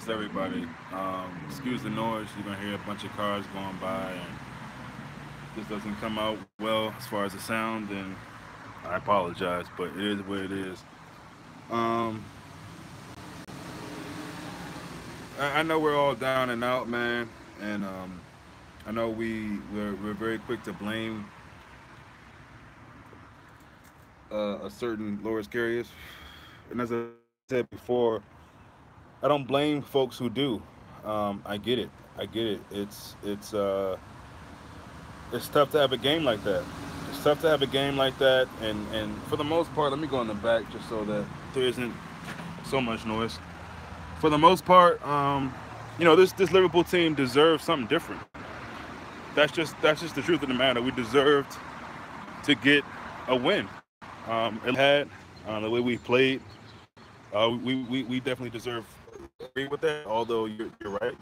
just everybody. Excuse the noise. You're gonna hear a bunch of cars going by, and this doesn't come out well as far as the sound. And I apologize, but it is what it is. Um, I know we're all down and out, man, and I know we're very quick to blame a certain Loris Carius, and as I said before, I don't blame folks who do. I get it. I get it. It's tough to have a game like that. It's tough to have a game like that, and for the most part, let me go in the back just so that there isn't so much noise. For the most part, this Liverpool team deserves something different. That's just the truth of the matter. We deserved to get a win. It had the way we played. We definitely deserve agree with that. Although you're right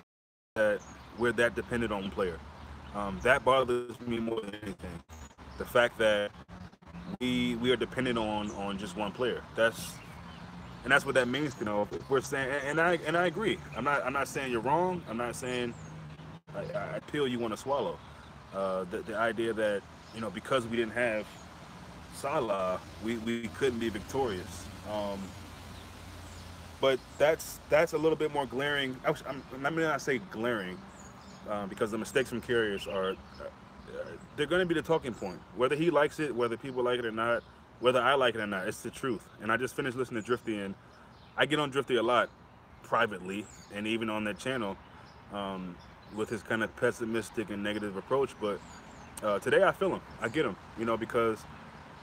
that we're that dependent on one player. That bothers me more than anything. The fact that we are dependent on just one player. That's what that means. If we're saying, and I agree. I'm not saying you're wrong. I'm not saying I pill you want to swallow. The idea that because we didn't have Salah, we couldn't be victorious. But that's a little bit more glaring. I'm not say glaring because the mistakes from carriers are they're going to be the talking point. Whether he likes it, whether people like it or not, whether I like it or not, it's the truth. And I just finished listening to Drifty, and I get on Drifty a lot privately and even on that channel with his kind of pessimistic and negative approach. But today I feel him. I get him, because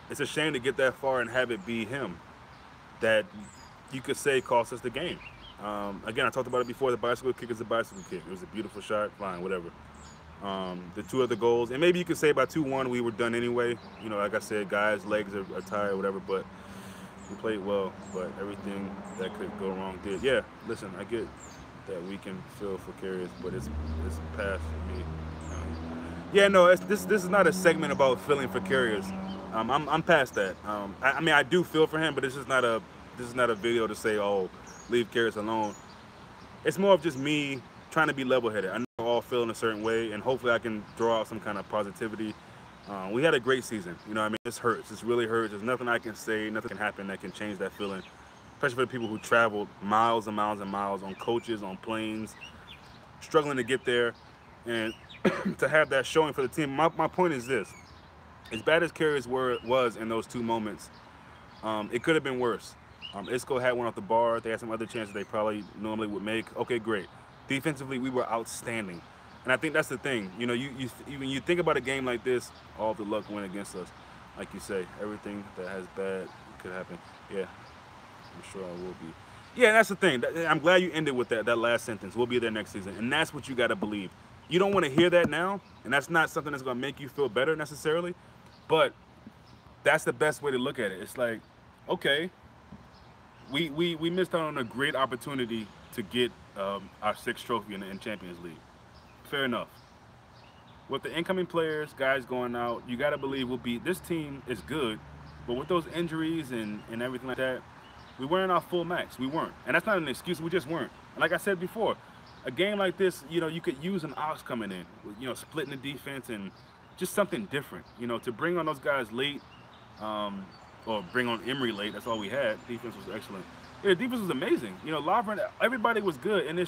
it's a shame to get that far and have it be him that you could say cost us the game. Again, I talked about it before. The bicycle kick is a bicycle kick. It was a beautiful shot. Fine, whatever. The two other goals, and maybe you could say by 2-1 we were done anyway. Like I said, guys' legs are tired, whatever. But we played well. But everything that could go wrong did. Yeah, listen, I get that we can feel for carriers, but it's past for me. Yeah, no, this is not a segment about feeling for carriers. I'm past that. I mean, I do feel for him, but this is not a video to say, oh, leave carriers alone. It's more of just me trying to be level-headed. I know we're all feeling a certain way, and hopefully I can draw out some kind of positivity. We had a great season. I mean, this hurts. This really hurts. There's nothing I can say, nothing can happen that can change that feeling, especially for the people who traveled miles and miles and miles on coaches, on planes, struggling to get there, and to have that showing for the team. My point is this. As bad as Carriers was in those two moments, it could have been worse. Isco had one off the bar. They had some other chances they probably normally would make. Okay, great. Defensively, we were outstanding. And I think that's the thing. When you think about a game like this, all the luck went against us. Like you say, everything that has bad could happen. Yeah, I'm sure I will be. Yeah, that's the thing. I'm glad you ended with that last sentence. We'll be there next season. And that's what you got to believe. You don't want to hear that now, and that's not something that's going to make you feel better necessarily, but that's the best way to look at it. It's like, okay, we missed out on a great opportunity to get our sixth trophy in Champions League. Fair enough. With the incoming players, guys going out, you got to believe we'll be. This team is good, but with those injuries and everything like that, we weren't our full max. We weren't, and that's not an excuse. We just weren't. And like I said before, a game like this, you could use an ox coming in, splitting the defense and just something different. To bring on those guys late, or bring on Emery late. That's all we had. Defense was excellent. Yeah, the defense was amazing. Lovren, everybody was good, and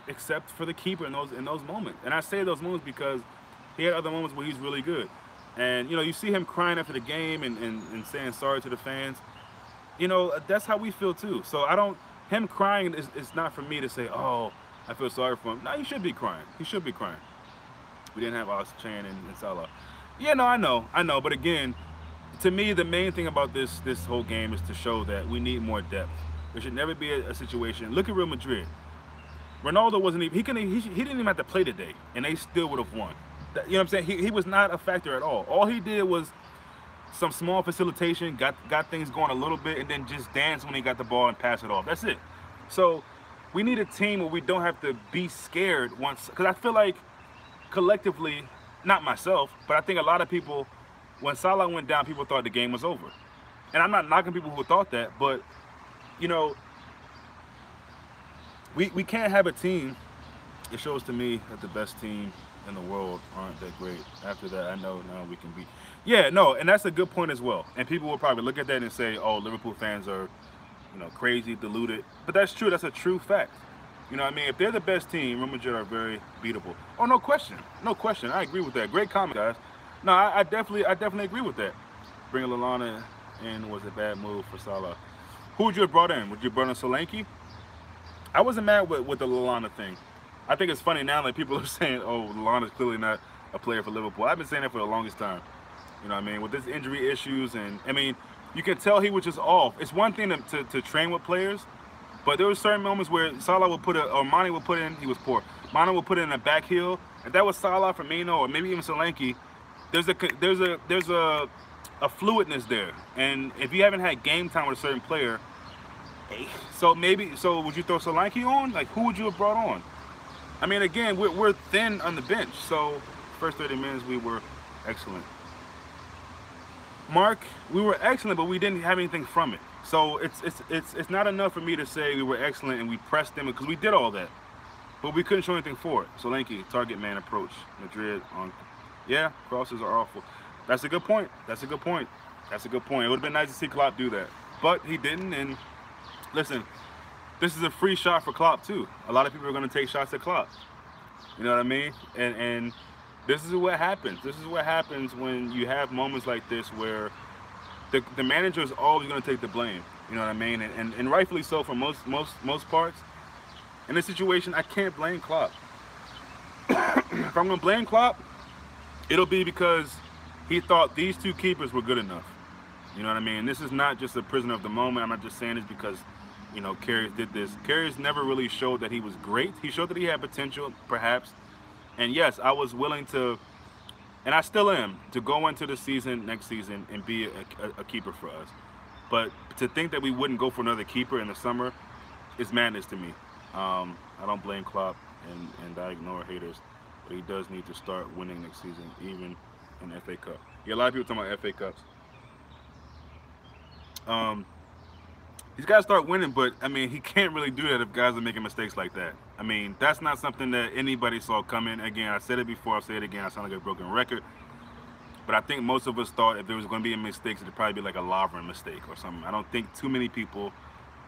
except for the keeper in those moments. And I say those moments because he had other moments where he's really good. And you see him crying after the game and saying sorry to the fans. That's how we feel too. So I don't. Him crying is not for me to say, oh, I feel sorry for him. No, he should be crying. He should be crying. We didn't have Ox, Chan, and Salah. Yeah, no, I know. But again, to me, the main thing about this whole game is to show that we need more depth. There should never be a situation. Look at Real Madrid. Ronaldo wasn't even. He didn't even have to play today, and they still would have won. You know what I'm saying? He was not a factor at all. All he did was some small facilitation, got things going a little bit, and then just dance when he got the ball and pass it off. That's it. So we need a team where we don't have to be scared once, because I feel like collectively, not myself, but I think a lot of people, when Salah went down, people thought the game was over. And I'm not knocking people who thought that, but we can't have a team. It shows to me that the best team in the world aren't that great. After that, I know now we can be. Yeah, no, and that's a good point as well. And people will probably look at that and say, "Oh, Liverpool fans are, crazy, deluded." But that's true. That's a true fact. You know what I mean? If they're the best team, Real Madrid are very beatable. Oh, no question. No question. I agree with that. Great comment, guys. No, I definitely agree with that. Bringing Lallana in was a bad move for Salah. Who would you have brought in? Would you have brought in Solanke? I wasn't mad with the Lallana thing. I think it's funny now that people are saying, "Oh, Lallana's clearly not a player for Liverpool." I've been saying that for the longest time. You know what I mean? With his injury issues, and I mean, you can tell he was just off. It's one thing to train with players, but there were certain moments where Salah would or Mane would put in, he was poor. Mane would put in a back heel, and that was Salah, Firmino, or maybe even Solanke. There's a fluidness there, and if you haven't had game time with a certain player, so would you throw Solanke on? Like, who would you have brought on? I mean, again, we're thin on the bench, so first 30 minutes we were excellent. Mark, we were excellent, but we didn't have anything from it. So it's not enough for me to say we were excellent and we pressed them, because we did all that, but we couldn't show anything for it. Solanke, target man approach. Madrid on, yeah, crosses are awful. That's a good point. That's a good point. That's a good point. It would have been nice to see Klopp do that, but he didn't. And listen, this is a free shot for Klopp too. A lot of people are going to take shots at Klopp. You know what I mean? And this is what happens. This is what happens when you have moments like this where the manager is always going to take the blame. You know what I mean? And rightfully so for most parts. In this situation, I can't blame Klopp. If I'm going to blame Klopp, it'll be because he thought these two keepers were good enough. You know what I mean? This is not just a prisoner of the moment. I'm not just saying this because, Karius did this. Karius never really showed that he was great. He showed that he had potential, perhaps. And yes, I was willing to, and I still am, to go into the season, next season, and be a keeper for us. But to think that we wouldn't go for another keeper in the summer is madness to me. I don't blame Klopp, and I ignore haters. But he does need to start winning next season, even in the FA Cup. Yeah, a lot of people talking about FA Cups. He's got to start winning, but, I mean, he can't really do that if guys are making mistakes like that. I mean, that's not something that anybody saw coming. Again, I said it before, I'll say it again, I sound like a broken record. But I think most of us thought if there was going to be a mistake, it'd probably be like a Lovren mistake or something. I don't think too many people,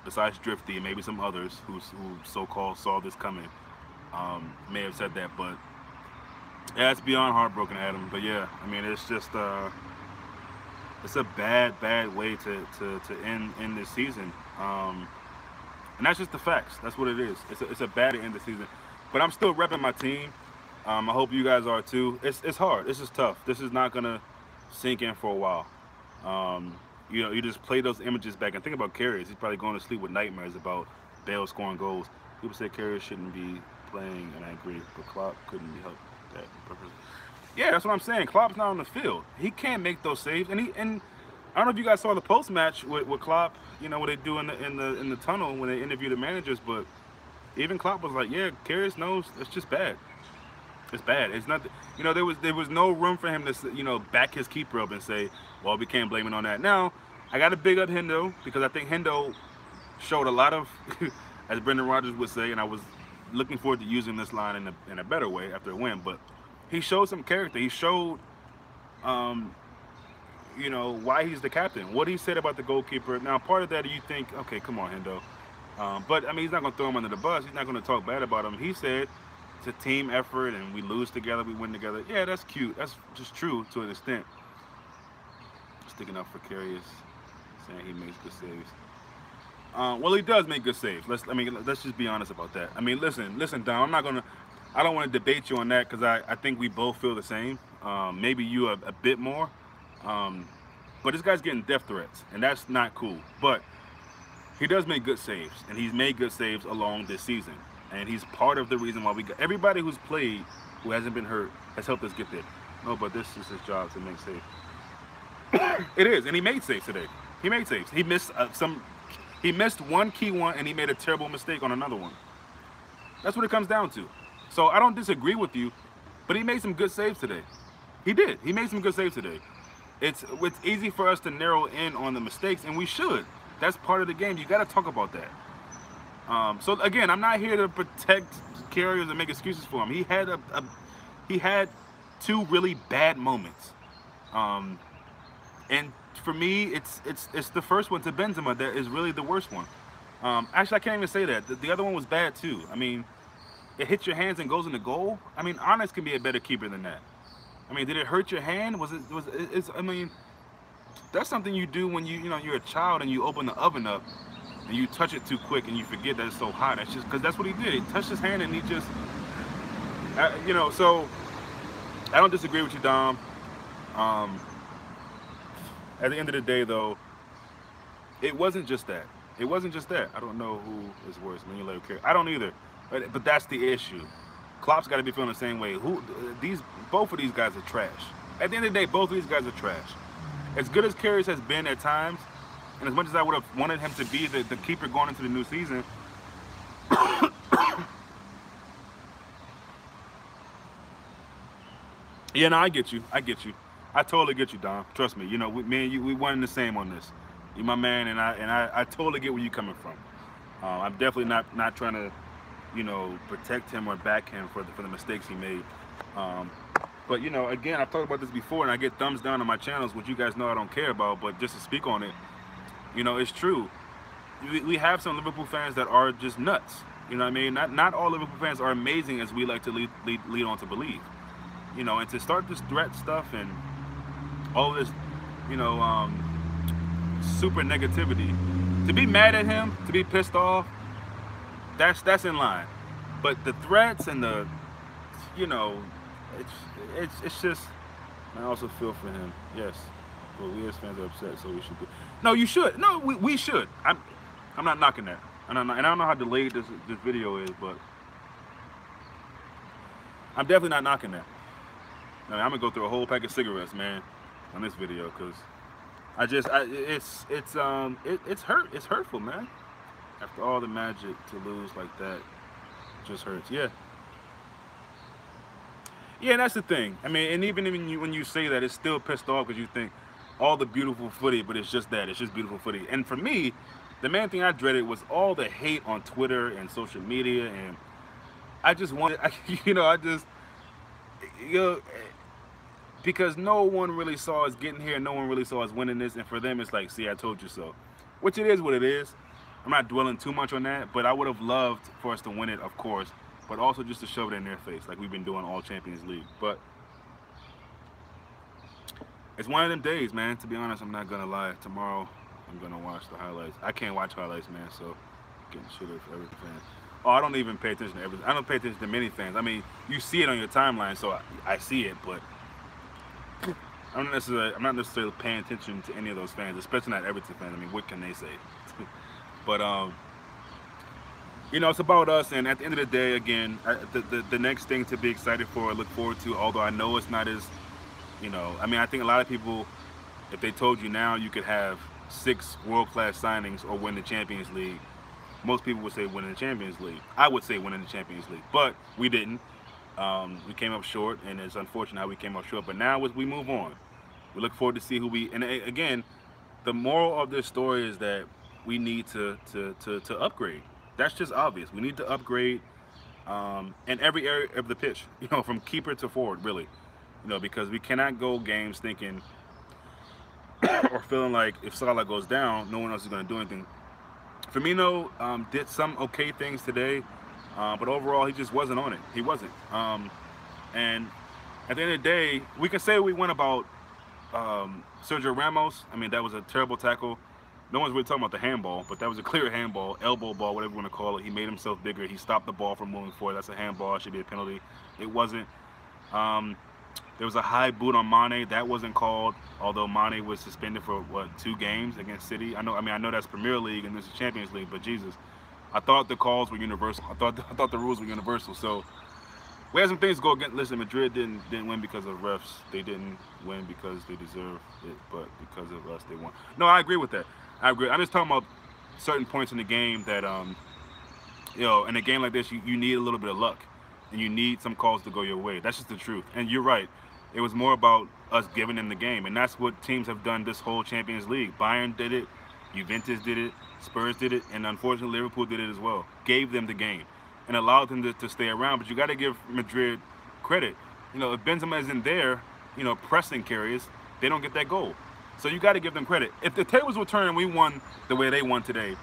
besides Drifty and maybe some others who so-called saw this coming, may have said that. But, yeah, it's beyond heartbroken, Adam. But, yeah, I mean, it's just... it's a bad way to end this season, and that's just the facts. That's what it is. It's a bad end the season, but I'm still repping my team. I hope you guys are too. It's hard. This is tough. This is not gonna sink in for a while. You just play those images back and think about Karius. He's probably going to sleep with nightmares about Bale scoring goals. People say Karius shouldn't be playing, and I agree, but Klopp couldn't help that purpose. Yeah, that's what I'm saying. Klopp's not on the field. He can't make those saves. And I don't know if you guys saw the post match with Klopp. What they do in the tunnel when they interview the managers. But even Klopp was like, "Yeah, Karius knows it's just bad. It's bad. It's not. There was no room for him to back his keeper up and say, well, we can't blame it on that." Now, I got to big up Hendo because I think Hendo showed a lot of, as Brendan Rodgers would say, and I was looking forward to using this line in a better way after a win, but. He showed some character. He showed, why he's the captain. What he said about the goalkeeper. Now, part of that, you think, okay, come on, Hendo. But, I mean, he's not going to throw him under the bus. He's not going to talk bad about him. He said it's a team effort, and we lose together, we win together. Yeah, that's cute. That's just true to an extent. Sticking up for Karius, saying he makes good saves. Well, he does make good saves. Let's just be honest about that. I mean, listen, Don. I don't want to debate you on that because I think we both feel the same. Maybe you a bit more. But this guy's getting death threats, and that's not cool. But he does make good saves, and he's made good saves along this season. And he's part of the reason why we got everybody who's played, who hasn't been hurt, has helped us get there. No, but this is his job to make saves. It is, and he made saves today. He made saves. He missed He missed one key one, and he made a terrible mistake on another one. That's what it comes down to. So I don't disagree with you, but he made some good saves today. He did. He made some good saves today. It's easy for us to narrow in on the mistakes, and we should. That's part of the game. You got to talk about that. So again, I'm not here to protect Karius and make excuses for him. He had two really bad moments. Um, and for me, it's the first one to Benzema that is really the worst one. Actually, I can't even say that. The other one was bad too. I mean, it hits your hands and goes in the goal. I mean, Honest can be a better keeper than that. I mean, did it hurt your hand? I mean, that's something you do when you're a child and you open the oven up and you touch it too quick and you forget that it's so hot. That's just because that's what he did. He touched his hand and he just, So I don't disagree with you, Dom. Um, at the end of the day, though, it wasn't just that. It wasn't just that. I don't know who is worse, Manuel or Carey. I don't either. But that's the issue. Klopp's got to be feeling the same way. Both of these guys are trash. At the end of the day, both of these guys are trash. As good as Karius has been at times, and as much as I would have wanted him to be the keeper going into the new season, yeah, no, I get you. I get you. I totally get you, Dom. Trust me. Me and you, we one and the same on this. You're my man, and I totally get where you're coming from. I'm definitely not trying to, protect him or back him for the mistakes he made. But again, I've talked about this before, and I get thumbs down on my channels, which you guys know I don't care about. But just to speak on it, it's true. We have some Liverpool fans that are just nuts. You know what I mean? Not all Liverpool fans are amazing as we like to lead on to believe. And to start this threat stuff and all this, super negativity, to be mad at him, to be pissed off, that's in line. But the threats and the, it's just. I also feel for him. Yes, well, we as fans are upset, so we should be. No, you should. No, we should. I'm not knocking that. And I don't know how delayed this video is, but I'm definitely not knocking that. I mean, I'm gonna go through a whole pack of cigarettes, man, on this video, because it's hurtful, man. After all the magic, to lose like that just hurts. Yeah, that's the thing. I mean, and even when you say that, it's still pissed off because you think all the beautiful footage, but it's just that. It's just beautiful footage. And for me, the main thing I dreaded was all the hate on Twitter and social media, and I just wanted, because no one really saw us getting here, no one really saw us winning this, and for them, it's like, see, I told you so. Which it is what it is. I'm not dwelling too much on that, but I would have loved for us to win it, of course, but also just to shove it in their face, like we've been doing all Champions League. But it's one of them days, man. To be honest, I'm not gonna lie. Tomorrow, I'm gonna watch the highlights. I can't watch highlights, man, so getting shit for every fan. Oh, I don't even pay attention to everything. I don't pay attention to many fans. I mean, you see it on your timeline, so I see it, but I'm not necessarily paying attention to any of those fans, especially not Everton fans. I mean, what can they say? But it's about us, and at the end of the day, again, the next thing to be excited for, look forward to, although I know it's not as, I mean, I think a lot of people, if they told you now you could have 6 world-class signings or win the Champions League, most people would say winning the Champions League. I would say winning the Champions League, but we didn't. We came up short, and it's unfortunate how we came up short, but now as we move on, we look forward to see who and again, the moral of this story is that we need to upgrade. That's just obvious. We need to upgrade in every area of the pitch, from keeper to forward, really, because we cannot go games thinking or feeling like if Salah goes down, no one else is going to do anything. Firmino did some okay things today, but overall he just wasn't on it. He wasn't. And at the end of the day, we can say we went about Sergio Ramos. I mean, that was a terrible tackle. No one's really talking about the handball, but that was a clear handball, elbow ball, whatever you want to call it. He made himself bigger. He stopped the ball from moving forward. That's a handball. It should be a penalty. It wasn't. There was a high boot on Mane. That wasn't called, although Mane was suspended for, 2 games against City. I know that's Premier League and this is Champions League, but Jesus, I thought the calls were universal. I thought the rules were universal. So we had some things go against. Listen, Madrid didn't win because of refs. They didn't win because they deserved it, but because of us, they won. No, I agree with that. I agree. I'm just talking about certain points in the game that, in a game like this, you need a little bit of luck, and you need some calls to go your way. That's just the truth. And you're right. It was more about us giving them the game, and that's what teams have done this whole Champions League. Bayern did it, Juventus did it, Spurs did it, and unfortunately Liverpool did it as well. Gave them the game and allowed them to stay around. But you got to give Madrid credit. You know, if Benzema isn't there, you know, pressing carries, they don't get that goal. So you got to give them credit. If the tables were turned and we won the way they won today,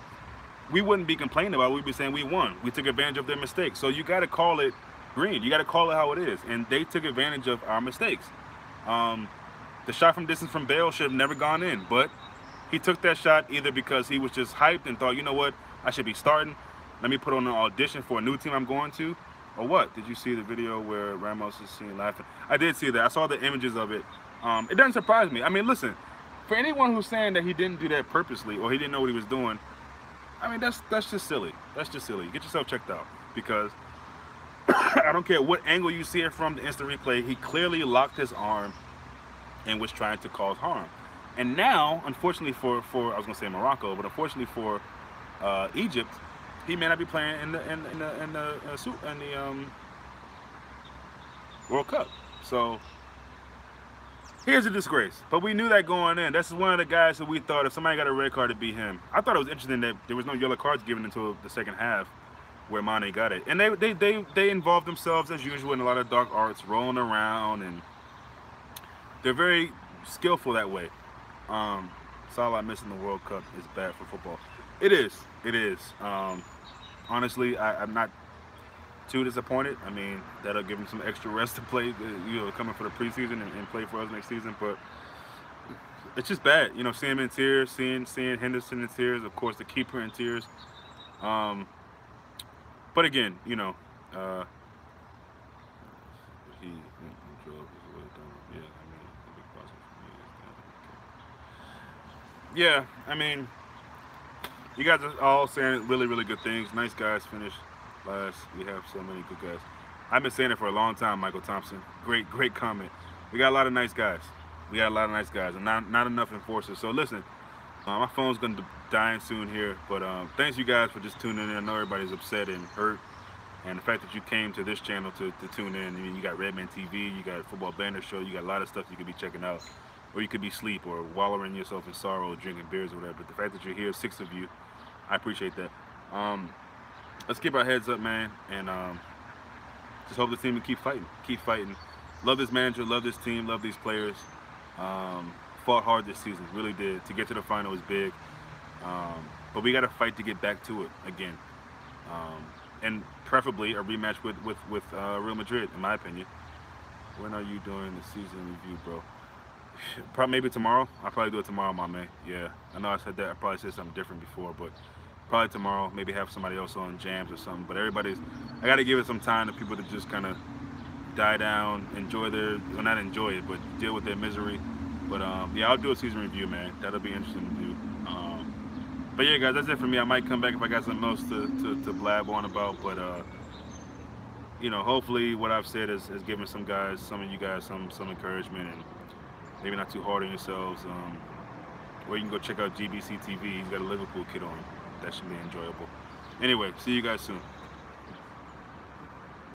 we wouldn't be complaining about it. We'd be saying we won. We took advantage of their mistakes. So you got to call it green. You got to call it how it is. And they took advantage of our mistakes. The shot from distance from Bale should have never gone in, but he took that shot either because he was just hyped and thought, you know what, I should be starting. Let me put on an audition for a new team I'm going to, or what? Did you see the video where Ramos is seen laughing? I did see that. I saw the images of it. It doesn't surprise me. I mean, listen, for anyone who's saying that he didn't do that purposely or he didn't know what he was doing, I mean, that's just silly. That's just silly. Get yourself checked out, because I don't care what angle you see it from, the instant replay, he clearly locked his arm and was trying to cause harm. And now, unfortunately for I was gonna say Morocco, but unfortunately for Egypt, he may not be playing in the World Cup. So here's a disgrace. But we knew that going in. This is one of the guys that we thought if somebody got a red card, it'd be him. I thought it was interesting that there was no yellow cards given until the second half, where Mane got it. And they involved themselves as usual in a lot of dark arts, rolling around, and they're very skillful that way. Salah missing the World Cup is bad for football. It is. It is. Honestly, I'm not too disappointed. I mean, that'll give him some extra rest to play, you know, coming for the preseason and play for us next season. But it's just bad, you know, seeing him in tears, seeing Henderson in tears, of course, the keeper in tears. But again, you know, yeah, I mean, you guys are all saying really, really good things. Nice guys finished last. We have so many good guys. I've been saying it for a long time, Michael Thompson. Great comment. We got a lot of nice guys. We got a lot of nice guys, and not enough enforcers. So listen, my phone's going to die soon here, but thanks you guys for just tuning in. I know everybody's upset and hurt, and the fact that you came to this channel to tune in. I mean, you got Redman TV, you got Football Banner Show, you got a lot of stuff you could be checking out. Or you could be asleep or wallowing yourself in sorrow, drinking beers or whatever. But the fact that you're here, 6 of you, I appreciate that. Let's keep our heads up, man, and just hope the team can keep fighting. Keep fighting. Love this manager, love this team, love these players. Fought hard this season, really did. To get to the final was big. But we got to fight to get back to it again. And preferably a rematch with Real Madrid, in my opinion. When are you doing the season review, bro? Probably maybe tomorrow. I'll probably do it tomorrow, my man. Yeah, I know I said that. I probably said something different before, but probably tomorrow. Maybe have somebody else on jams or something. But I got to give it some time to people to just kind of die down, enjoy well, not enjoy it, but deal with their misery. But yeah, I'll do a season review, man. That'll be interesting to do. But yeah, guys, that's it for me. I might come back if I got something else to blab on about. But you know, hopefully what I've said has given some of you guys, some encouragement, and maybe not too hard on yourselves. Or you can go check out GBC TV. He's got a Liverpool kit on. That should be enjoyable. Anyway, see you guys soon.